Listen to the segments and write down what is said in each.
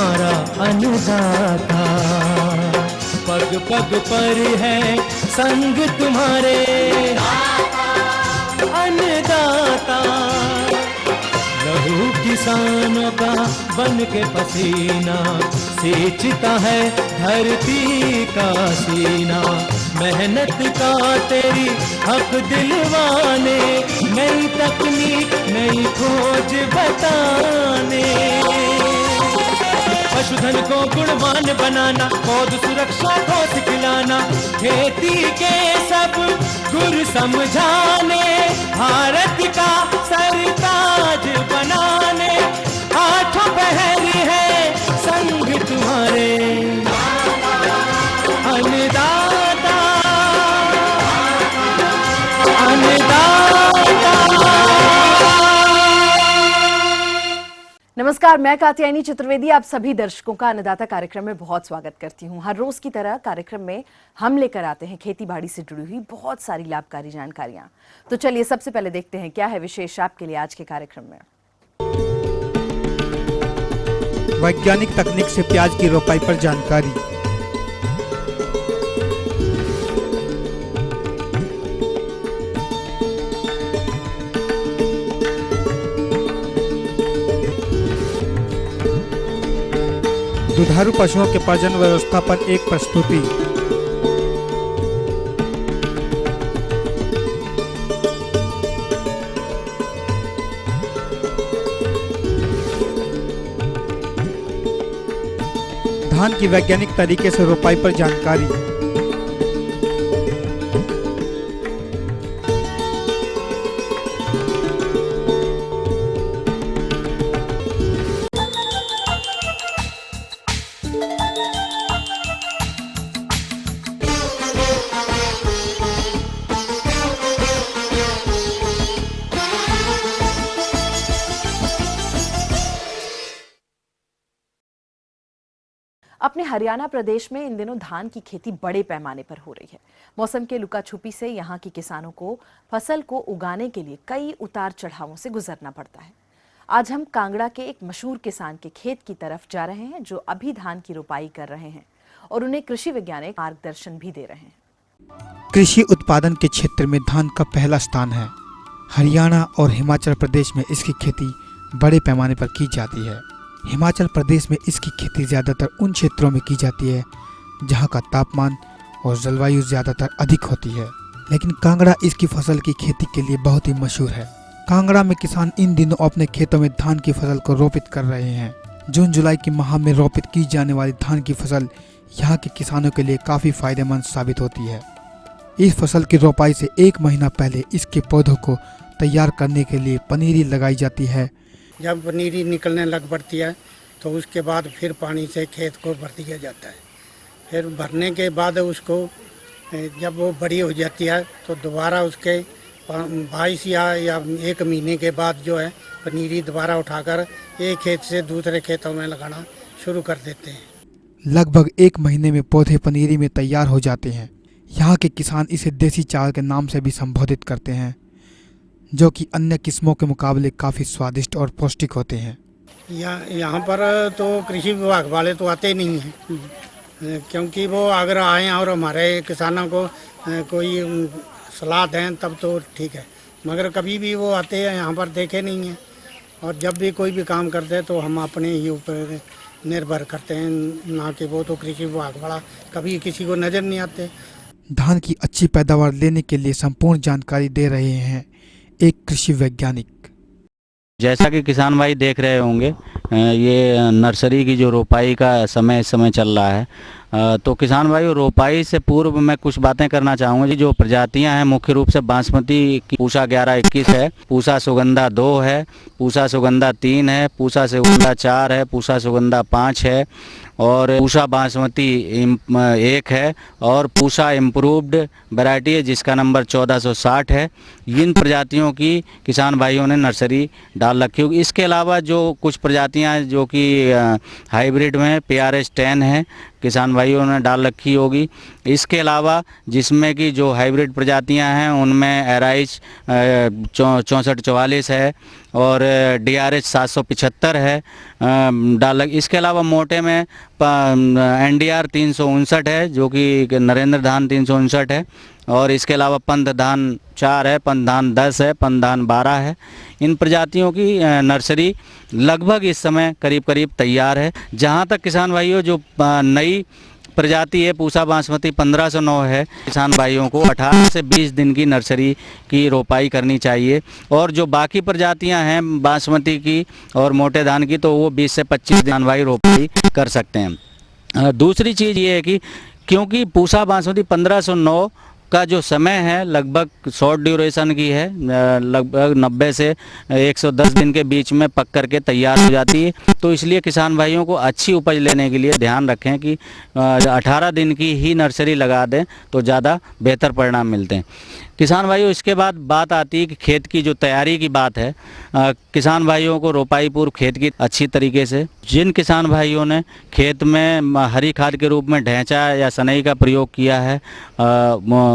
तुम्हारा अन्नदाता, पग पग पर है संग तुम्हारे अन्नदाता। लहू किसानों का बन के पसीना सींचता है धरती का सीना। मेहनत का तेरी हक दिलवाने, नई तकनीक नई खोज बताने। पशुधन को गुणवान बनाना, पौध सुरक्षा को सिखलाना, खेती के सब गुर समझाने, भारत का सरताज बनाने। आठों पहर है संग तुम्हारे अन्नदाता, अन्नदाता। नमस्कार, मैं कात्यायनी चतुर्वेदी आप सभी दर्शकों का अन्नदाता कार्यक्रम में बहुत स्वागत करती हूं। हर रोज की तरह कार्यक्रम में हम लेकर आते हैं खेती बाड़ी से जुड़ी हुई बहुत सारी लाभकारी जानकारियां। तो चलिए सबसे पहले देखते हैं क्या है विशेष आपके लिए आज के कार्यक्रम में। वैज्ञानिक तकनीक से प्याज की रोपाई पर जानकारी। दुधारू पशुओं के प्रजनन व्यवस्था पर एक प्रस्तुति। धान की वैज्ञानिक तरीके से रोपाई पर जानकारी। अपने हरियाणा प्रदेश में इन दिनों धान की खेती बड़े पैमाने पर हो रही है। मौसम के लुकाछुपी से यहाँ के किसानों को फसल को उगाने के लिए कई उतार चढ़ावों से गुजरना पड़ता है। आज हम कांगड़ा के एक मशहूर किसान के खेत की तरफ जा रहे हैं जो अभी धान की रोपाई कर रहे हैं और उन्हें कृषि वैज्ञानिक मार्गदर्शन भी दे रहे हैं। कृषि उत्पादन के क्षेत्र में धान का पहला स्थान है। हरियाणा और हिमाचल प्रदेश में इसकी खेती बड़े पैमाने पर की जाती है। हिमाचल प्रदेश में इसकी खेती ज़्यादातर उन क्षेत्रों में की जाती है जहां का तापमान और जलवायु ज़्यादातर अधिक होती है, लेकिन कांगड़ा इसकी फसल की खेती के लिए बहुत ही मशहूर है। कांगड़ा में किसान इन दिनों अपने खेतों में धान की फसल को रोपित कर रहे हैं। जून जुलाई के माह में रोपित की जाने वाली धान की फसल यहाँ के किसानों के लिए काफ़ी फायदेमंद साबित होती है। इस फसल की रोपाई से एक महीना पहले इसके पौधों को तैयार करने के लिए पनीरी लगाई जाती है। जब पनीरी निकलने लग पड़ती है तो उसके बाद फिर पानी से खेत को भर दिया जाता है। फिर भरने के बाद उसको जब वो बड़ी हो जाती है तो दोबारा उसके 22 या 1 महीने के बाद जो है पनीरी दोबारा उठाकर एक खेत से दूसरे खेतों में लगाना शुरू कर देते हैं। लगभग 1 महीने में पौधे पनीरी में तैयार हो जाते हैं। यहाँ के किसान इसे देसी चावल के नाम से भी संबोधित करते हैं, जो कि अन्य किस्मों के मुकाबले काफ़ी स्वादिष्ट और पौष्टिक होते हैं। यहाँ पर तो कृषि विभाग वाले तो आते नहीं हैं, क्योंकि वो अगर आए और हमारे किसानों को कोई सलाह दें तब तो ठीक है, मगर कभी भी वो आते हैं यहाँ पर देखे नहीं हैं। और जब भी कोई भी काम करते हैं तो हम अपने ही ऊपर निर्भर करते हैं, ना कि वो तो कृषि विभाग वाला कभी किसी को नज़र नहीं आते। धान की अच्छी पैदावार लेने के लिए संपूर्ण जानकारी दे रहे हैं एक कृषि वैज्ञानिक। जैसा कि किसान भाई देख रहे होंगे, ये नर्सरी की जो रोपाई का समय चल रहा है। तो किसान भाई रोपाई से पूर्व मैं कुछ बातें करना चाहूँगा। जो प्रजातियां हैं मुख्य रूप से बासमती की पूसा 1121 है, पूसा सुगंधा 2 है, पूसा सुगंधा 3 है, पूसा सुगंधा 4 है, पूसा सुगंधा 5 है और पूसा बासमती 1 है और पूसा इम्प्रूव्ड वैरायटी है जिसका नंबर 1460 है। इन प्रजातियों की किसान भाइयों ने नर्सरी डाल रखी होगी। इसके अलावा जो कुछ प्रजातियां जो कि हाइब्रिड में PRS 10 है, किसान भाइयों ने डाल रखी होगी। इसके अलावा जिसमें कि जो हाइब्रिड प्रजातियां हैं उनमें एराइच 6444 है और DRH 775 है डाल। इसके अलावा मोटे में NDR 359 है जो कि नरेंद्र धान 359 है और इसके अलावा पंथ धान 4 है, पंथ धान 10 है, पंथ धान 12 है। इन प्रजातियों की नर्सरी लगभग इस समय करीब करीब तैयार है। जहां तक किसान भाइयों जो नई प्रजाति है पूसा बासमती 1509 है, किसान भाइयों को 18 से 20 दिन की नर्सरी की रोपाई करनी चाहिए और जो बाकी प्रजातियां हैं बासमती की और मोटे धान की तो वो 20 से 25 दिन भाई रोपाई कर सकते हैं। दूसरी चीज़ ये है कि क्योंकि पूसा बासमती 1509 का जो समय है लगभग शॉर्ट ड्यूरेशन की है, लगभग 90 से 110 दिन के बीच में पक करके तैयार हो जाती है, तो इसलिए किसान भाइयों को अच्छी उपज लेने के लिए ध्यान रखें कि 18 दिन की ही नर्सरी लगा दें तो ज़्यादा बेहतर परिणाम मिलते हैं। किसान भाइयों इसके बाद बात आती है कि खेत की जो तैयारी की बात है, किसान भाइयों को रोपाई पूर्व खेत की अच्छी तरीके से, जिन किसान भाइयों ने खेत में हरी खाद के रूप में ढैंचा या सनई का प्रयोग किया है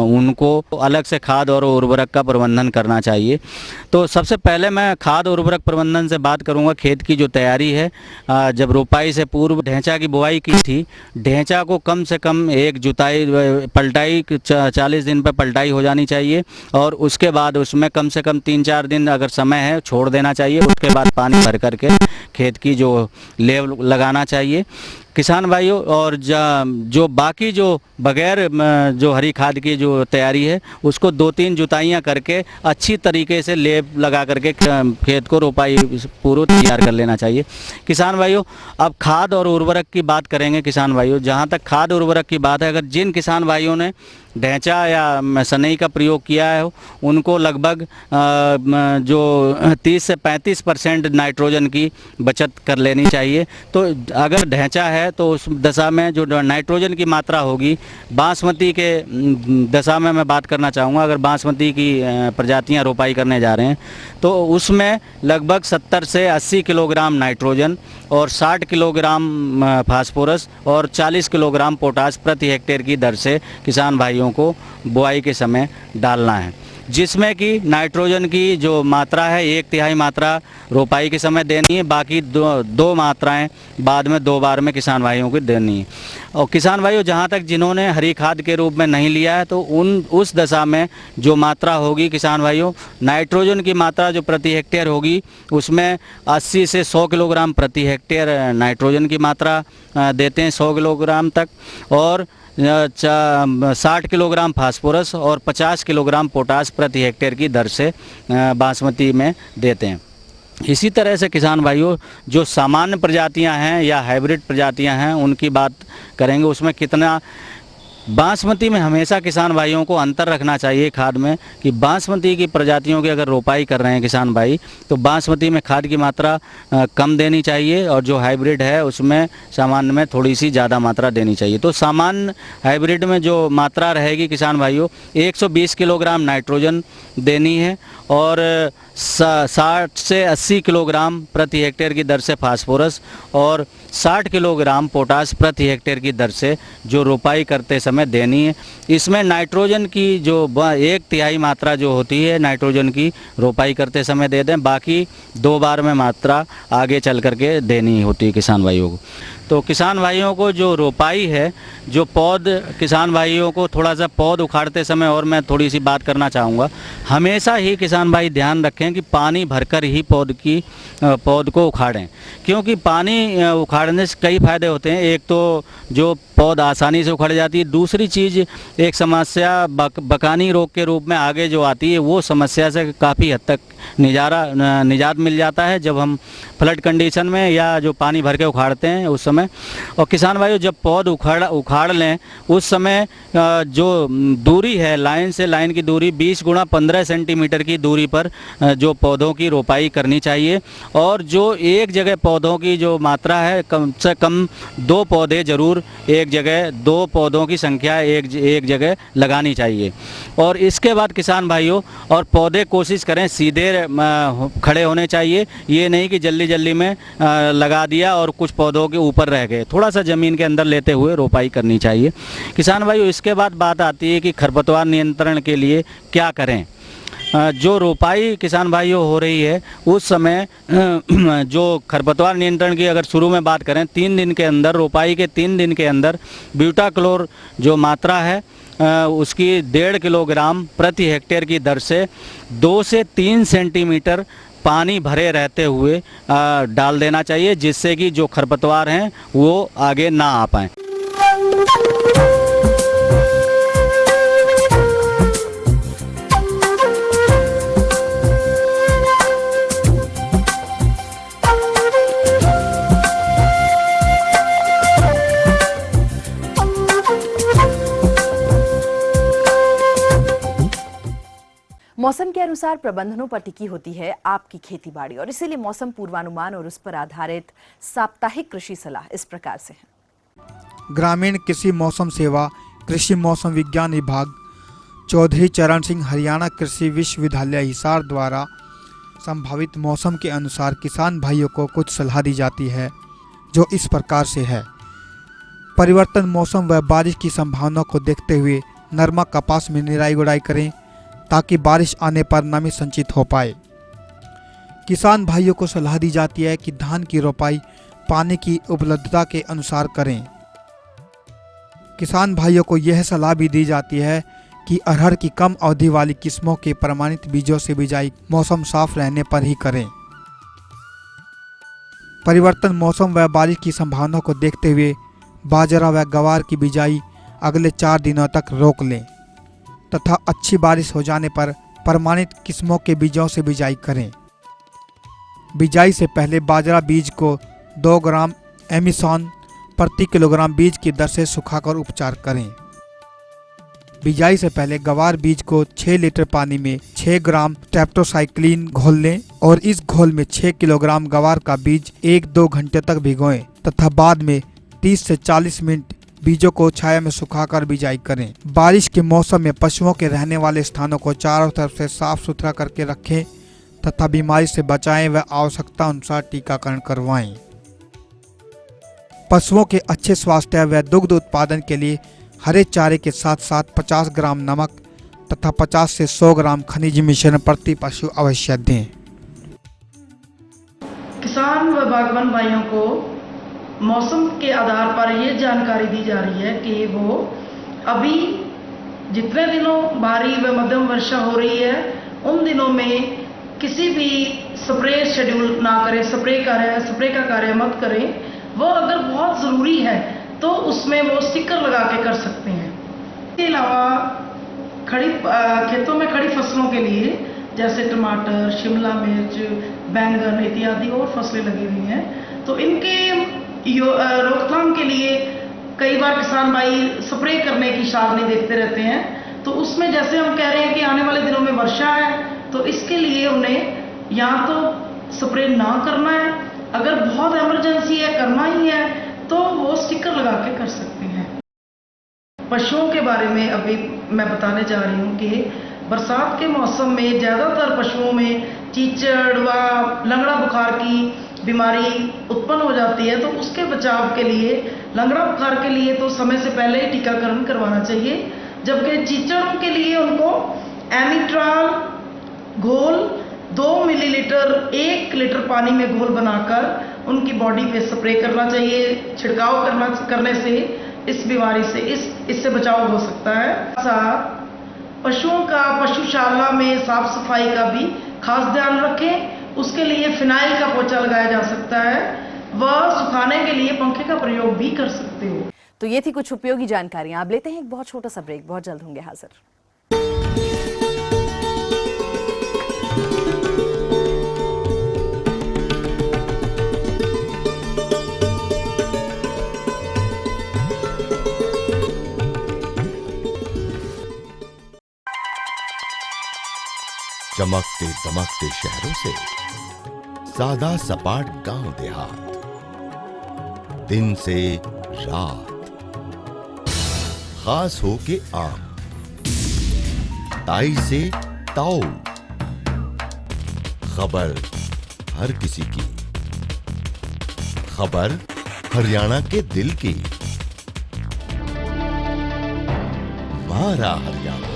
उनको अलग से खाद और उर्वरक का प्रबंधन करना चाहिए। तो सबसे पहले मैं खाद और उर्वरक प्रबंधन से बात करूंगा। खेत की जो तैयारी है, जब रोपाई से पूर्व ढैंचा की बुआई की थी, ढैंचा को कम से कम एक जुताई पलटाई 40 दिन पर पलटाई हो जानी चाहिए और उसके बाद उसमें कम से कम 3-4 दिन अगर समय है छोड़ देना चाहिए। उसके बाद पानी भर करके खेत की जो लेव लगाना चाहिए किसान भाइयों। और जो बाकी जो बगैर जो हरी खाद की जो तैयारी है उसको 2-3 जुताइयाँ करके अच्छी तरीके से लेप लगा करके खेत को रोपाई पूर्व तैयार कर लेना चाहिए किसान भाइयों। अब खाद और उर्वरक की बात करेंगे किसान भाइयों। जहाँ तक खाद उर्वरक की बात है, अगर जिन किसान भाइयों ने ढैंचा या सनई का प्रयोग किया है उनको लगभग जो 30 से 35% नाइट्रोजन की बचत कर लेनी चाहिए। तो अगर ढैंचा है तो उस दशा में जो नाइट्रोजन की मात्रा होगी, बासमती के दशा में मैं बात करना चाहूँगा, अगर बासमती की प्रजातियाँ रोपाई करने जा रहे हैं तो उसमें लगभग 70 से 80 किलोग्राम नाइट्रोजन और 60 किलोग्राम फास्फोरस और 40 किलोग्राम पोटास प्रति हेक्टेयर की दर से किसान भाइयों को बुआई के समय डालना है, जिसमें कि नाइट्रोजन की जो मात्रा है 1/3 मात्रा रोपाई के समय देनी है, बाकी दो मात्राएं बाद में 2 बार में किसान भाइयों को देनी है। और किसान भाइयों जहां तक जिन्होंने हरी खाद के रूप में नहीं लिया है तो उस दशा में जो मात्रा होगी किसान भाइयों, नाइट्रोजन की मात्रा जो प्रति हेक्टेयर होगी उसमें 80 से 100 किलोग्राम प्रति हेक्टेयर नाइट्रोजन की मात्रा देते हैं 100 किलोग्राम तक, और 60 किलोग्राम फास्फोरस और 50 किलोग्राम पोटास प्रति हेक्टेयर की दर से बासमती में देते हैं। इसी तरह से किसान भाइयों जो सामान्य प्रजातियां हैं या हाइब्रिड प्रजातियां हैं उनकी बात करेंगे। उसमें कितना बासमती में हमेशा किसान भाइयों को अंतर रखना चाहिए खाद में कि बासमती की प्रजातियों की अगर रोपाई कर रहे हैं किसान भाई तो बासमती में खाद की मात्रा कम देनी चाहिए और जो हाइब्रिड है उसमें सामान्य में थोड़ी सी ज़्यादा मात्रा देनी चाहिए। तो सामान्य हाइब्रिड में जो मात्रा रहेगी किसान भाइयों 120 किलोग्राम नाइट्रोजन देनी है और 60 से 80 किलोग्राम प्रति हेक्टेयर की दर से फास्फोरस और 60 किलोग्राम पोटास प्रति हेक्टेयर की दर से जो रोपाई करते समय देनी है। इसमें नाइट्रोजन की जो 1/3 मात्रा जो होती है नाइट्रोजन की रोपाई करते समय दे दें, बाकी 2 बार में मात्रा आगे चल करके देनी होती है किसान भाइयों को। तो किसान भाइयों को जो रोपाई है, जो पौध किसान भाइयों को थोड़ा सा पौध उखाड़ते समय और मैं थोड़ी सी बात करना चाहूँगा, हमेशा ही किसान भाई ध्यान रखें कि पानी भरकर ही पौध को उखाड़ें, क्योंकि पानी उखाड़ने से कई फायदे होते हैं। एक तो जो पौध आसानी से उखड़ जाती है, दूसरी चीज़ एक समस्या बकानी रोग के रूप में आगे जो आती है वो समस्या से काफ़ी हद तक निजात मिल जाता है जब हम फ्लड कंडीशन में या जो पानी भर के उखाड़ते हैं उस समय। और किसान भाइयों जब पौध उखाड़ लें उस समय जो दूरी है लाइन से लाइन की दूरी 20 × 15 सेंटीमीटर की दूरी पर जो पौधों की रोपाई करनी चाहिए और जो एक जगह पौधों की जो मात्रा है कम से कम 2 पौधे ज़रूर एक जगह, 2 पौधों की संख्या एक जगह लगानी चाहिए। और इसके बाद किसान भाइयों और पौधे कोशिश करें सीधे खड़े होने चाहिए, ये नहीं कि जल्दी में लगा दिया और कुछ पौधों के ऊपर ऊपर रह गए, थोड़ा सा ज़मीन के अंदर लेते हुए रोपाई करनी चाहिए किसान भाइयों। इसके बाद बात आती है कि खरपतवार नियंत्रण के लिए क्या करें। जो रोपाई किसान भाइयों हो रही है उस समय जो खरपतवार नियंत्रण की अगर शुरू में बात करें, 3 दिन के अंदर, रोपाई के 3 दिन के अंदर ब्यूटाक्लोर जो मात्रा है उसकी 1.5 किलोग्राम प्रति हेक्टेयर की दर से 2 से 3 सेंटीमीटर पानी भरे रहते हुए डाल देना चाहिए, जिससे कि जो खरपतवार हैं वो आगे ना आ पाएँ। मौसम के अनुसार प्रबंधनों पर टिकी होती है आपकी खेती बाड़ी, और इसीलिए मौसम पूर्वानुमान और उस पर आधारित साप्ताहिक कृषि सलाह इस प्रकार से है। ग्रामीण कृषि मौसम सेवा, कृषि मौसम विज्ञान विभाग, चौधरी चरण सिंह हरियाणा कृषि विश्वविद्यालय हिसार द्वारा संभावित मौसम के अनुसार किसान भाइयों को कुछ सलाह दी जाती है, जो इस प्रकार से है। परिवर्तन मौसम व बारिश की संभावना को देखते हुए नरमा कपास में निराई गुड़ाई करें, ताकि बारिश आने पर नमी संचित हो पाए। किसान भाइयों को सलाह दी जाती है कि धान की रोपाई पानी की उपलब्धता के अनुसार करें। किसान भाइयों को यह सलाह भी दी जाती है कि अरहर की कम अवधि वाली किस्मों के प्रमाणित बीजों से बिजाई मौसम साफ रहने पर ही करें। परिवर्तन मौसम व बारिश की संभावना को देखते हुए बाजरा व गवार की बिजाई अगले 4 दिनों तक रोक लें तथा अच्छी बारिश हो जाने पर प्रमाणित किस्मों के बीजों से बिजाई करें। बिजाई से पहले बाजरा बीज को 2 ग्राम एमिसॉन प्रति किलोग्राम बीज की दर से सुखाकर उपचार करें। बिजाई से पहले गवार बीज को 6 लीटर पानी में 6 ग्राम टेप्टोसाइक्लिन घोल लें और इस घोल में 6 किलोग्राम गवार का बीज 1-2 घंटे तक भिगोएं तथा बाद में 30 से 40 मिनट बीजों को छाया में सुखाकर बिजाई करें। बारिश के मौसम में पशुओं के रहने वाले स्थानों को चारों तरफ से साफ सुथरा करके रखें तथा बीमारी से बचाएं व आवश्यकता अनुसार टीकाकरण करवाएं। पशुओं के अच्छे स्वास्थ्य व दुग्ध उत्पादन के लिए हरे चारे के साथ साथ 50 ग्राम नमक तथा 50 से 100 ग्राम खनिज मिश्रण प्रति पशु अवश्य दें। किसान व बागवान भाइयों को मौसम के आधार पर ये जानकारी दी जा रही है कि वो अभी जितने दिनों भारी व मध्यम वर्षा हो रही है उन दिनों में किसी भी स्प्रे शेड्यूल ना करें, स्प्रे का कार्य मत करें। वो अगर बहुत ज़रूरी है तो उसमें वो स्टिकर लगा के कर सकते हैं। इसके अलावा खेतों में खड़ी फसलों के लिए जैसे टमाटर, शिमला मिर्च, बैंगन इत्यादि और फसलें लगी हुई हैं, तो इनके रोकथाम के लिए कई बार किसान भाई स्प्रे करने की सारनी देखते रहते हैं। तो उसमें जैसे हम कह रहे हैं कि आने वाले दिनों में वर्षा है, तो इसके लिए उन्हें या तो स्प्रे ना करना है, अगर बहुत इमरजेंसी है करना ही है तो वो स्टिकर लगा के कर सकते हैं। पशुओं के बारे में अभी मैं बताने जा रही हूँ कि बरसात के मौसम में ज़्यादातर पशुओं में चीचड़ व लंगड़ा बुखार की बीमारी उत्पन्न हो जाती है। तो उसके बचाव के लिए लंगड़ा बुखार के लिए तो समय से पहले ही टीकाकरण करवाना चाहिए, जबकि चीचड़ों के लिए उनको एमिट्राल घोल 2 मिलीलीटर 1 लीटर पानी में घोल बनाकर उनकी बॉडी पे स्प्रे करना चाहिए। छिड़काव करने से इस बीमारी से इससे बचाव हो सकता है। साथ पशुओं का पशुशाला में साफ सफाई का भी खास ध्यान रखें। उसके लिए फिनाइल का पोछा लगाया जा सकता है व सुखाने के लिए पंखे का प्रयोग भी कर सकते हो। तो ये थी कुछ उपयोगी जानकारियां। आप लेते हैं एक बहुत छोटा सा ब्रेक, बहुत जल्द होंगे हाजिर। चमकते दमकते शहरों से सादा सपाट गांव देहात, दिन से रात, खास हो के आम, ताई से ताऊ, खबर हर किसी की, खबर हरियाणा के दिल की। मारा हरियाणा।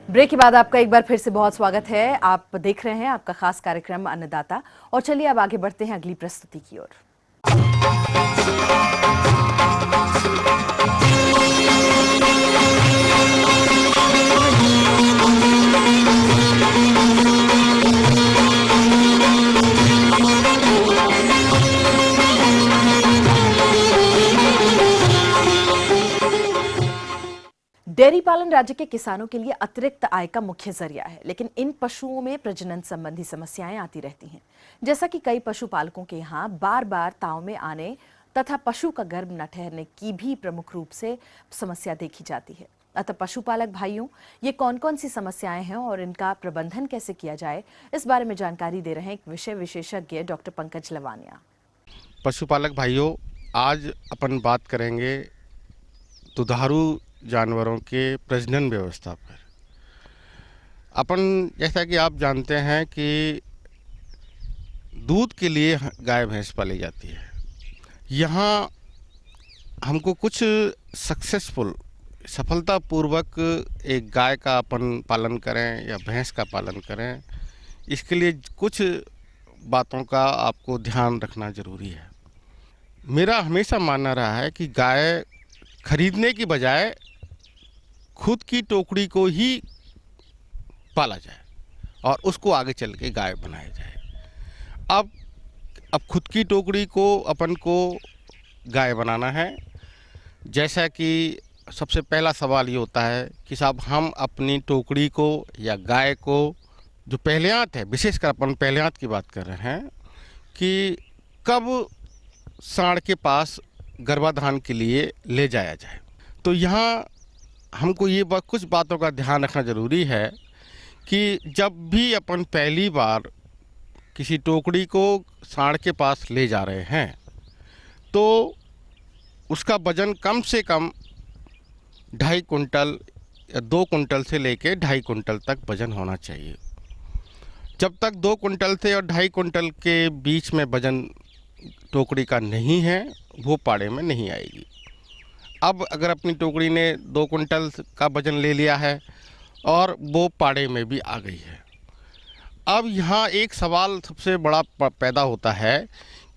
ब्रेक के बाद आपका एक बार फिर से बहुत स्वागत है। आप देख रहे हैं आपका खास कार्यक्रम अन्नदाता, और चलिए अब आगे बढ़ते हैं अगली प्रस्तुति की ओर। डेयरी पालन राज्य के किसानों के लिए अतिरिक्त आय का मुख्य जरिया है, लेकिन इन पशुओं में प्रजनन संबंधी समस्याएं आती रहती हैं। जैसा कि कई पशुपालकों के यहाँ बार बार ताव में आने तथा पशु का गर्भ न ठहरने की भी प्रमुख रूप से समस्या देखी जाती है। अतः पशुपालक भाइयों, ये कौन कौन सी समस्याएं हैं और इनका प्रबंधन कैसे किया जाए, इस बारे में जानकारी दे रहे हैं एक विषय विशेषज्ञ डॉक्टर पंकज लवानिया। पशुपालक भाइयों, आज अपन बात करेंगे दुधारू जानवरों के प्रजनन व्यवस्था पर। अपन जैसा कि आप जानते हैं कि दूध के लिए गाय भैंस पाली जाती है। यहाँ हमको कुछ सफलतापूर्वक एक गाय का अपन पालन करें या भैंस का पालन करें, इसके लिए कुछ बातों का आपको ध्यान रखना ज़रूरी है। मेरा हमेशा मानना रहा है कि गाय खरीदने की बजाय खुद की टोकरी को ही पाला जाए और उसको आगे चल के गाय बनाया जाए। अब खुद की टोकरी को अपन को गाय बनाना है। जैसा कि सबसे पहला सवाल ये होता है कि साहब हम अपनी टोकरी को या गाय को, जो पहलियात है, विशेषकर अपन पहलियात की बात कर रहे हैं, कि कब सांड के पास गर्भाधान के लिए ले जाया जाए। तो यहाँ हमको ये कुछ बातों का ध्यान रखना ज़रूरी है कि जब भी अपन पहली बार किसी टोकरी को सांड के पास ले जा रहे हैं तो उसका वज़न कम से कम 2.5 कुंटल या 2 कुंटल से लेके 2.5 कुंटल तक वज़न होना चाहिए। जब तक 2 कुंटल से और 2.5 कुंटल के बीच में वज़न टोकरी का नहीं है, वो पाड़े में नहीं आएगी। अब अगर अपनी टोकरी ने 2 कुंटल का वज़न ले लिया है और वो पाड़े में भी आ गई है, अब यहाँ एक सवाल सबसे बड़ा पैदा होता है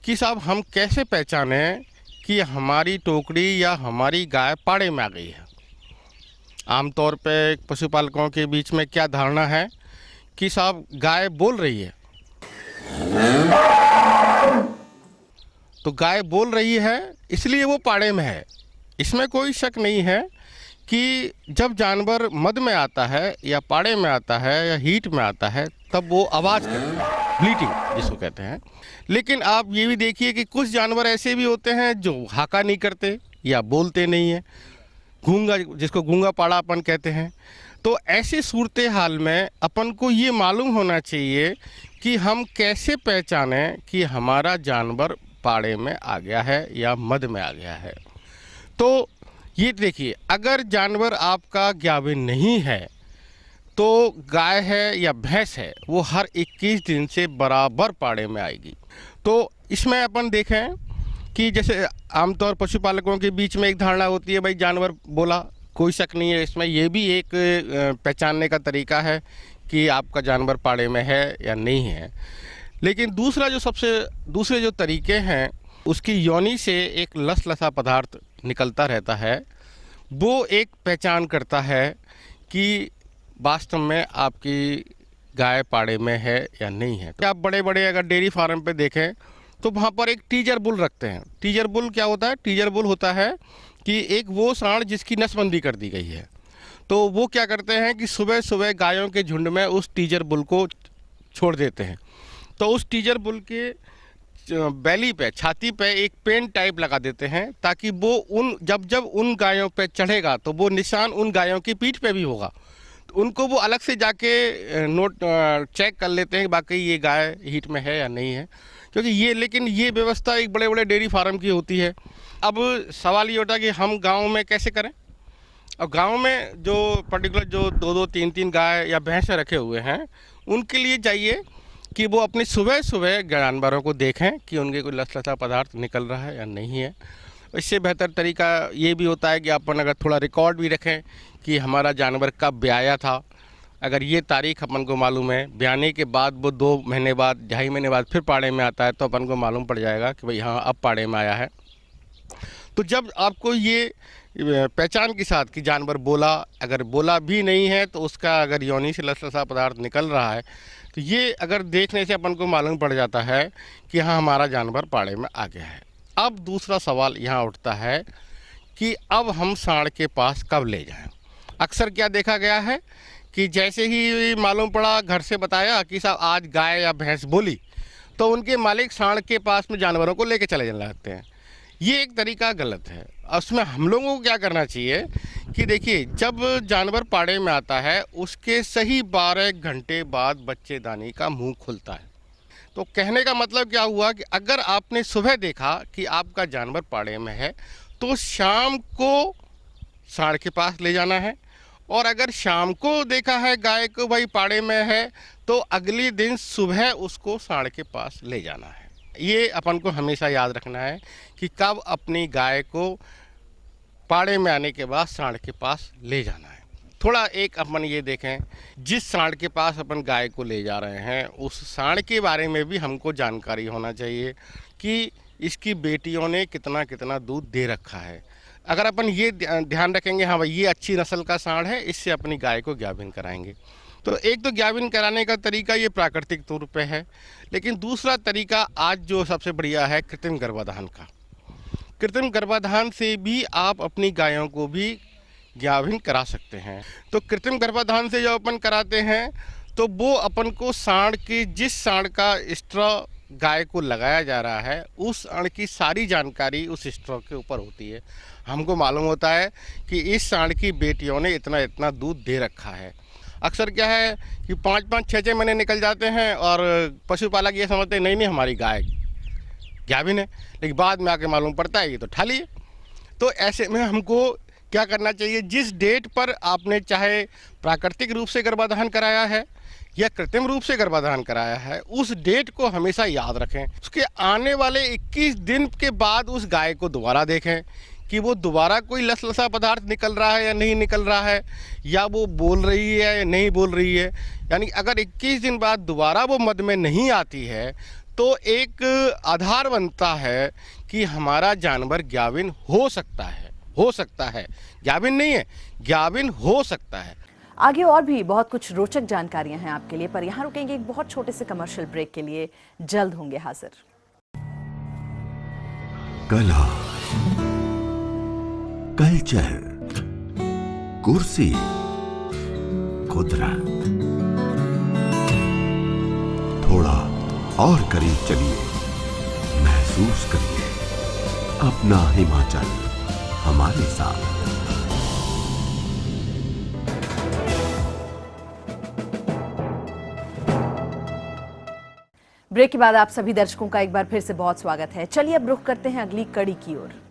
कि साहब हम कैसे पहचानें कि हमारी टोकरी या हमारी गाय पाड़े में आ गई है। आमतौर पे पशुपालकों के बीच में क्या धारणा है कि साहब गाय बोल रही है, तो गाय बोल रही है इसलिए वो पाड़े में है। इसमें कोई शक नहीं है कि जब जानवर मद में आता है या पाड़े में आता है या हीट में आता है तब वो आवाज़ करता है, ब्लीटिंग जिसको कहते हैं। लेकिन आप ये भी देखिए कि कुछ जानवर ऐसे भी होते हैं जो हाका नहीं करते या बोलते नहीं हैं, गूंगा, जिसको गूंगा पाड़ा अपन कहते हैं। तो ऐसी सूरत हाल में अपन को ये मालूम होना चाहिए कि हम कैसे पहचानें कि हमारा जानवर पाड़े में आ गया है या मद में आ गया है। तो ये देखिए, अगर जानवर आपका ज्ञाविन नहीं है तो गाय है या भैंस है वो हर 21 दिन से बराबर पाड़े में आएगी। तो इसमें अपन देखें कि जैसे आमतौर पशुपालकों के बीच में एक धारणा होती है, भाई जानवर बोला, कोई शक नहीं है इसमें, ये भी एक पहचानने का तरीका है कि आपका जानवर पाड़े में है या नहीं है। लेकिन दूसरे जो तरीके हैं, उसकी योनि से एक लसलसा पदार्थ निकलता रहता है, वो एक पहचान करता है कि वास्तव में आपकी गाय पाड़े में है या नहीं है। तो आप बड़े बड़े अगर डेयरी फार्म पे देखें तो वहाँ पर एक टीजर बुल रखते हैं। टीजर बुल क्या होता है? टीजर बुल होता है कि एक वो सांड जिसकी नसबंदी कर दी गई है। तो वो क्या करते हैं कि सुबह सुबह गायों के झुंड में उस टीजर बुल को छोड़ देते हैं। तो उस टीजर बुल के बैली पे, छाती पे एक पेन टाइप लगा देते हैं ताकि वो जब उन गायों पे चढ़ेगा तो वो निशान उन गायों की पीठ पे भी होगा। तो उनको वो अलग से जाके नोट चेक कर लेते हैं कि वाकई ये गाय हीट में है या नहीं है, क्योंकि लेकिन ये व्यवस्था एक बड़े बड़े डेयरी फार्म की होती है। अब सवाल ये होता है कि हम गाँव में कैसे करें। अब गांव में जो पर्टिकुलर जो 2-2, 3-3 गाय या भैंस रखे हुए हैं, उनके लिए चाहिए कि वो अपनी सुबह सुबह जानवरों को देखें कि उनके कोई लसलसा पदार्थ निकल रहा है या नहीं है। इससे बेहतर तरीका ये भी होता है कि अपन अगर थोड़ा रिकॉर्ड भी रखें कि हमारा जानवर कब ब्याया था। अगर ये तारीख अपन को मालूम है, ब्याने के बाद वो 2 महीने बाद, 2.5 महीने बाद फिर पाड़े में आता है, तो अपन को मालूम पड़ जाएगा कि भाई हाँ अब पाड़े में आया है। तो जब आपको ये पहचान के साथ कि जानवर बोला, अगर बोला भी नहीं है तो उसका अगर योनि से लसलसा पदार्थ निकल रहा है, तो ये अगर देखने से अपन को मालूम पड़ जाता है कि हाँ हमारा जानवर पाड़े में आ गया है। अब दूसरा सवाल यहाँ उठता है कि अब हम सांड के पास कब ले जाएं। अक्सर क्या देखा गया है कि जैसे ही मालूम पड़ा, घर से बताया कि साहब आज गाय या भैंस बोली, तो उनके मालिक सांड के पास में जानवरों को लेके चले जाने लगते हैं। ये एक तरीका गलत है। उसमें हम लोगों को क्या करना चाहिए कि देखिए, जब जानवर पाड़े में आता है उसके सही 12 घंटे बाद बच्चेदानी का मुंह खुलता है। तो कहने का मतलब क्या हुआ कि अगर आपने सुबह देखा कि आपका जानवर पाड़े में है, तो शाम को सांड के पास ले जाना है। और अगर शाम को देखा है गाय को भाई पाड़े में है, तो अगले दिन सुबह उसको सांड के पास ले जाना है। ये अपन को हमेशा याद रखना है कि कब अपनी गाय को पाड़े में आने के बाद सांड के पास ले जाना है। थोड़ा एक अपन ये देखें, जिस सांड के पास अपन गाय को ले जा रहे हैं उस सांड के बारे में भी हमको जानकारी होना चाहिए कि इसकी बेटियों ने कितना कितना दूध दे रखा है। अगर अपन ये ध्यान रखेंगे हाँ भाई ये अच्छी नस्ल का सांड है, इससे अपनी गाय को गाभिन कराएंगे। तो एक तो गाभिन कराने का तरीका ये प्राकृतिक तौर पे है, लेकिन दूसरा तरीका आज जो सबसे बढ़िया है कृत्रिम गर्भाधान का। कृत्रिम गर्भाधान से भी आप अपनी गायों को भी गाभिन करा सकते हैं। तो कृत्रिम गर्भाधान से जो अपन कराते हैं तो वो अपन को सांड की, जिस सांड का स्ट्रॉ गाय को लगाया जा रहा है उस सांड की सारी जानकारी उस स्ट्रॉ के ऊपर होती है। हमको मालूम होता है कि इस सांड की बेटियों ने इतना इतना दूध दे रखा है। अक्सर क्या है कि 5-5, 6-6 महीने निकल जाते हैं और पशुपालक ये समझते हैं नहीं हमारी गाय गाभिन है, लेकिन बाद में आके मालूम पड़ता है ये तो ठाली है। तो ऐसे में हमको क्या करना चाहिए, जिस डेट पर आपने चाहे प्राकृतिक रूप से गर्भाधान कराया है या कृत्रिम रूप से गर्भाधान कराया है, उस डेट को हमेशा याद रखें। उसके आने वाले 21 दिन के बाद उस गाय को दोबारा देखें कि वो दोबारा कोई लसलसा पदार्थ निकल रहा है या नहीं निकल रहा है, या वो बोल रही है या नहीं बोल रही है। यानी अगर 21 दिन बाद दोबारा वो मद में नहीं आती है तो एक आधार बनता है कि हमारा जानवर गाभिन हो सकता है, गाभिन नहीं है, गाभिन हो सकता है। आगे और भी बहुत कुछ रोचक जानकारियां हैं आपके लिए, पर यहाँ रुकेंगे एक बहुत छोटे से कमर्शियल ब्रेक के लिए। जल्द होंगे हाजिर। कला, कल्चर, कुर्सी, कुदरत, थोड़ा और करीब चलिए, महसूस करिए अपना हिमाचल हमारे साथ। ब्रेक के बाद आप सभी दर्शकों का एक बार फिर से बहुत स्वागत है। चलिए अब रुख करते हैं अगली कड़ी की ओर।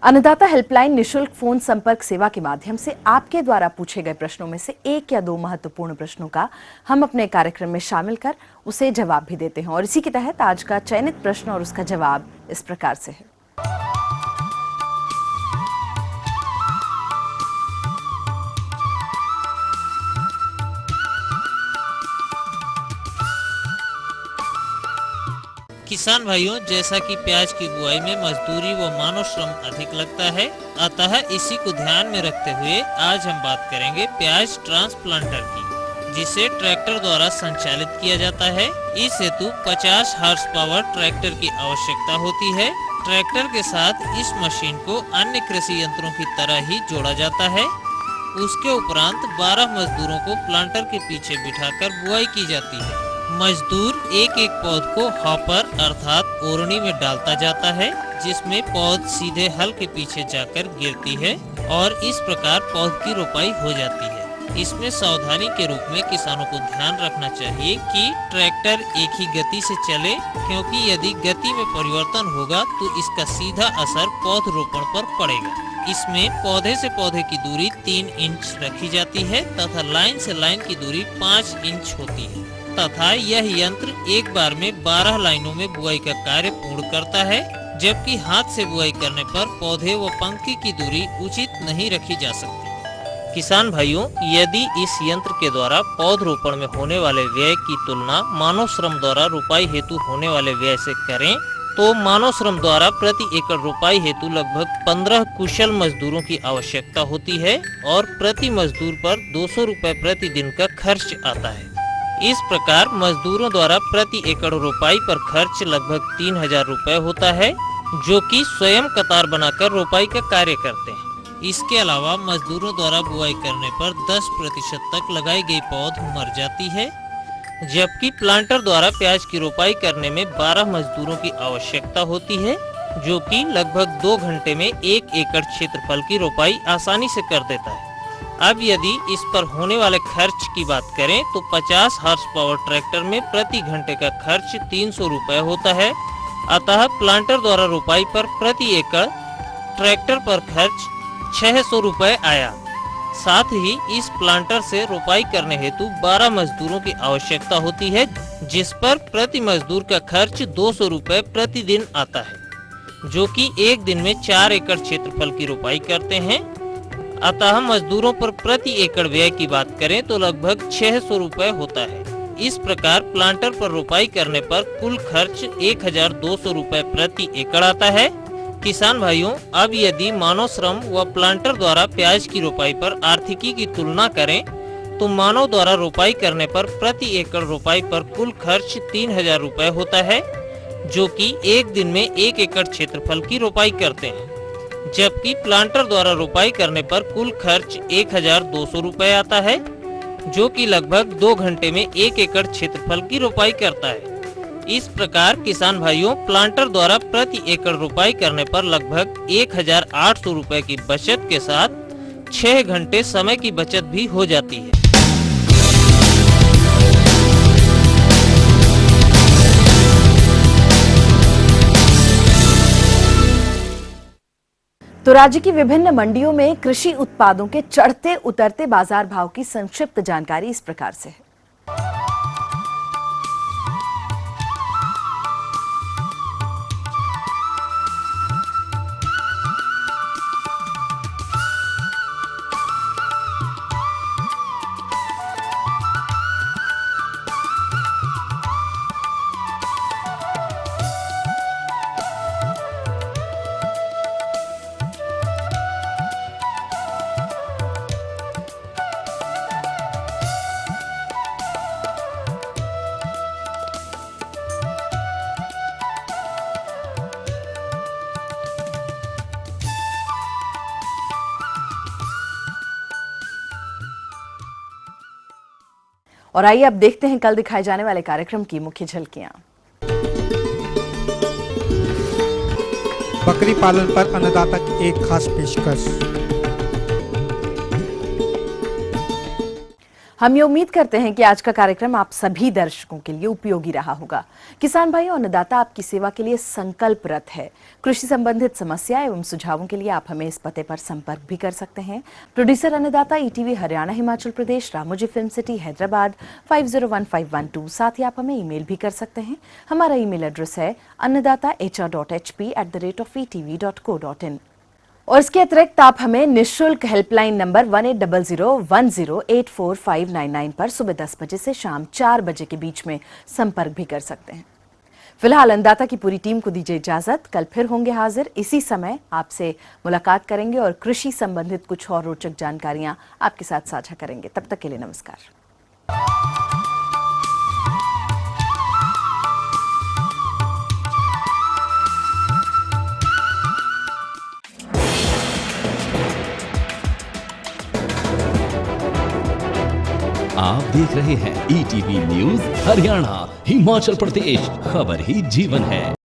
अन्नदाता हेल्पलाइन निशुल्क फोन संपर्क सेवा के माध्यम से आपके द्वारा पूछे गए प्रश्नों में से 1 या 2 महत्वपूर्ण प्रश्नों का हम अपने कार्यक्रम में शामिल कर उसे जवाब भी देते हैं। और इसी के तहत आज का चयनित प्रश्न और उसका जवाब इस प्रकार से है। किसान भाइयों, जैसा कि प्याज की बुआई में मजदूरी व मानव श्रम अधिक लगता है, अतः इसी को ध्यान में रखते हुए आज हम बात करेंगे प्याज ट्रांसप्लांटर की, जिसे ट्रैक्टर द्वारा संचालित किया जाता है। इस हेतु 50 हॉर्स पावर ट्रैक्टर की आवश्यकता होती है। ट्रैक्टर के साथ इस मशीन को अन्य कृषि यंत्रों की तरह ही जोड़ा जाता है। उसके उपरांत 12 मजदूरों को प्लांटर के पीछे बिठाकर बुआई की जाती है। मजदूर एक एक पौध को हॉपर अर्थात ओरनी में डालता जाता है। जिसमें पौध सीधे हल के पीछे जाकर गिरती है और इस प्रकार पौध की रोपाई हो जाती है। इसमें सावधानी के रूप में किसानों को ध्यान रखना चाहिए कि ट्रैक्टर एक ही गति से चले, क्योंकि यदि गति में परिवर्तन होगा तो इसका सीधा असर पौध रोपण पर पड़ेगा। इसमें पौधे से पौधे की दूरी 3 इंच रखी जाती है तथा लाइन से लाइन की दूरी 5 इंच होती है तथा यह यंत्र एक बार में 12 लाइनों में बुआई का कार्य पूर्ण करता है, जबकि हाथ से बुआई करने पर पौधे व पंक्ति की दूरी उचित नहीं रखी जा सकती। किसान भाइयों, यदि इस यंत्र के द्वारा पौधरोपण में होने वाले व्यय की तुलना मानव श्रम द्वारा रोपाई हेतु होने वाले व्यय से करें तो मानव श्रम द्वारा प्रति एकड़ रोपाई हेतु लगभग 15 कुशल मजदूरों की आवश्यकता होती है और प्रति मजदूर पर 200 रुपए प्रति दिन का खर्च आता है। इस प्रकार मजदूरों द्वारा प्रति एकड़ रोपाई पर खर्च लगभग 3000 रुपए होता है, जो कि स्वयं कतार बनाकर रोपाई का कार्य करते हैं। इसके अलावा मजदूरों द्वारा बुआई करने पर 10% तक लगाई गई पौध मर जाती है, जबकि प्लांटर द्वारा प्याज की रोपाई करने में 12 मजदूरों की आवश्यकता होती है, जो कि लगभग 2 घंटे में 1 एकड़ क्षेत्रफल की रोपाई आसानी से कर देता है। अब यदि इस पर होने वाले खर्च की बात करें तो 50 हॉर्स पावर ट्रैक्टर में प्रति घंटे का खर्च 300 रुपए होता है। अतः प्लांटर द्वारा रोपाई पर प्रति एकड़ ट्रैक्टर पर खर्च 600 रुपए आया। साथ ही इस प्लांटर से रोपाई करने हेतु 12 मजदूरों की आवश्यकता होती है, जिस पर प्रति मजदूर का खर्च 200 रुपए प्रतिदिन आता है, जो कि एक दिन में 4 एकड़ क्षेत्रफल की रोपाई करते हैं। अतः मजदूरों पर प्रति एकड़ व्यय की बात करें तो लगभग 600 रुपए होता है। इस प्रकार प्लांटर पर रोपाई करने पर कुल खर्च 1200 रुपए प्रति एकड़ आता है। किसान भाइयों, अब यदि मानव श्रम व प्लांटर द्वारा प्याज की रोपाई पर आर्थिकी की तुलना करें तो मानव द्वारा रोपाई करने पर प्रति एकड़ रोपाई पर कुल खर्च 3000 रुपए होता है, जो कि एक दिन में 1 एकड़ क्षेत्रफल की रोपाई करते हैं, जबकि प्लांटर द्वारा रोपाई करने पर कुल खर्च 1200 रुपए आता है, जो कि लगभग 2 घंटे में 1 एकड़ क्षेत्रफल की रोपाई करता है। इस प्रकार किसान भाइयों, प्लांटर द्वारा प्रति एकड़ रोपाई करने पर लगभग 1800 रुपए की बचत के साथ 6 घंटे समय की बचत भी हो जाती है। तो राज्य की विभिन्न मंडियों में कृषि उत्पादों के चढ़ते उतरते बाजार भाव की संक्षिप्त जानकारी इस प्रकार से है। और आइए अब देखते हैं कल दिखाए जाने वाले कार्यक्रम की मुख्य झलकियां। बकरी पालन पर अन्नदाता की एक खास पेशकश। हम ये उम्मीद करते हैं कि आज का कार्यक्रम आप सभी दर्शकों के लिए उपयोगी रहा होगा। किसान भाई और अन्नदाता आपकी सेवा के लिए संकल्परत है। कृषि संबंधित समस्या एवं सुझावों के लिए आप हमें इस पते पर संपर्क भी कर सकते हैं। प्रोड्यूसर अन्नदाता, ETV Haryana Himachal Pradesh, Ramoji film city Hyderabad 501512। साथ ही आप हमें ईमेल भी कर सकते हैं। हमारा ईमेल एड्रेस है annadaata.hr.hp@etv.co.in। और इसके अतिरिक्त आप हमें निःशुल्क हेल्पलाइन नंबर 180010845999 पर सुबह 10 बजे से शाम 4 बजे के बीच में संपर्क भी कर सकते हैं। फिलहाल अन्नदाता की पूरी टीम को दीजिए इजाजत। कल फिर होंगे हाजिर इसी समय, आपसे मुलाकात करेंगे और कृषि संबंधित कुछ और रोचक जानकारियां आपके साथ साझा करेंगे। तब तक के लिए नमस्कार। आप देख रहे हैं ईटीवी न्यूज़ हरियाणा हिमाचल प्रदेश, खबर ही जीवन है।